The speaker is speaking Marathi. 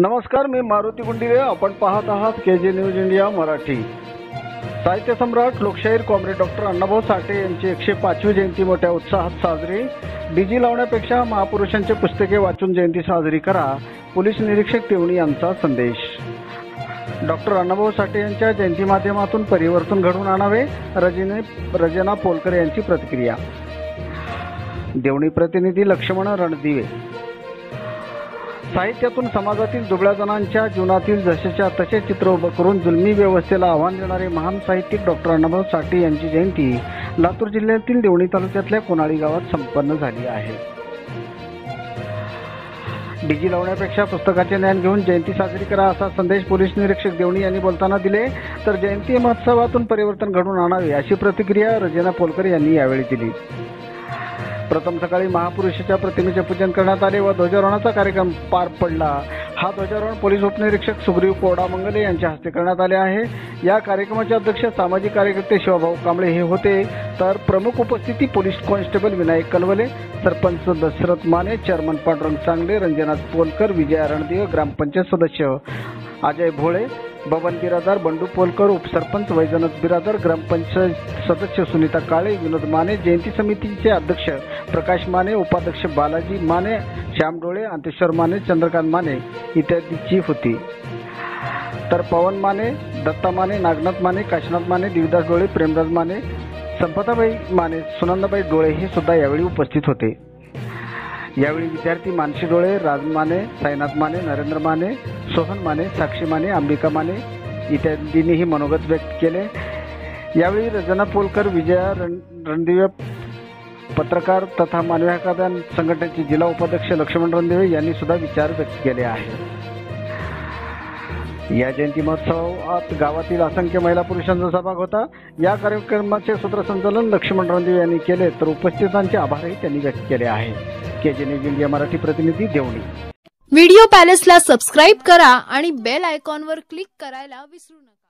नमस्कार, मी मारुती गुंडिरे. आपण पाहत आहात केजे न्यूज इंडिया मराठी. साहित्य सम्राट लोकशाहीर कॉम्रेड डॉक्टर अण्णाभाऊ साठे यांची 105वी जयंती मोठ्या उत्साहात साजरी. डीजी लावण्यापेक्षा महापुरुषांची पुस्तके वाचून जयंती साजरी करा, पोलीस निरीक्षक देवणी यांचा संदेश. डॉक्टर अण्णाभाऊ साठे यांच्या जयंती माध्यमातून परिवर्तन घडवून आणावे, रजना पोलकर यांची प्रतिक्रिया. देवणी प्रतिनिधी लक्ष्मण रणदिवे. साहित्यातून समाजातील दुबळ्या जणांच्या जीवनातील जसेच्या तसे चित्र उभं करून जुलमी व्यवस्थेला आव्हान देणारे महान साहित्यिक डॉक्टर अण्णाभाऊ साठे यांची जयंती लातूर जिल्ह्यातील देवणी तालुक्यातल्या कोनाळी गावात संपन्न झाली आहे. डीजी लावण्यापेक्षा पुस्तकाचे ज्ञान घेऊन जयंती साजरी करा, असा संदेश पोलीस निरीक्षक देवणी यांनी बोलताना दिले. तर जयंती महोत्सवातून परिवर्तन घडवून आणावे अशी प्रतिक्रिया रजना पोलकर यांनी यावेळी दिली. प्रथम सकाळी महापुरुषाच्या प्रतिमेचे पूजन करण्यात आले व ध्वजारोहणाचा कार्यक्रम पार पडला. हा ध्वजारोहण पोलीस उपनिरीक्षक सुग्रीव कोरडामंगले यांच्या हस्ते करण्यात आले आहे. या कार्यक्रमाचे अध्यक्ष सामाजिक कार्यकर्ते शिवभाऊ कांबळे हे होते. तर प्रमुख उपस्थिती police constable Vinayak Kalwale, sarpanch Dashrath Mane, chairman Pandurang Changle, Ranjana Polkar, Vijaya Randive, ग्रामपंचायत सदस्य अजय भोळे, बबन बिरादार, बंडू पोलकर, उपसरपंच वैजनाथ बिरादार, ग्रामपंचायत सदस्य सुनीता काळे, विनोद माने, जयंती समितीचे अध्यक्ष प्रकाश माने, उपाध्यक्ष बालाजी माने, श्याम डोळे, अंतेश्वर माने, चंद्रकांत माने इत्यादीची होती. तर पवन माने, दत्ता माने, नागनाथ माने, काशीनाथ माने, देवीदास डोळे, प्रेमराज माने, संपताबाई माने, सुनंदाबाई डोळे हे सुद्धा यावेळी उपस्थित होते. यावेळी विद्यार्थी मानसी डोळे, राज माने, साईनाथ माने, नरेंद्र माने, सोहन माने, साक्षी माने, अंबिका माने इत्यादींनीही मनोगत व्यक्त केले. यावेळी रजना पोलकर, विजया रणदिवे, पत्रकार तथा मानवी हक्क संघटनेचे जिल्हा उपाध्यक्ष लक्ष्मण रणदिवे यांनी सुद्धा विचार व्यक्त केले आहेत. या जयंती महोत्सवात गावातील असंख्य महिला पुरुषांचा सहभाग होता. या कार्यक्रमाचे सूत्रसंचालन लक्ष्मण रणदिवे यांनी केले, तर उपस्थितांचे आभारही त्यांनी व्यक्त केले आहेत. केजे न्यूज इंडिया मराठी प्रतिनिधी देवणी. व्हिडिओ पॅलेसला सबस्क्राइब करा आणि बेल आयकॉनवर क्लिक करायला विसरू नका.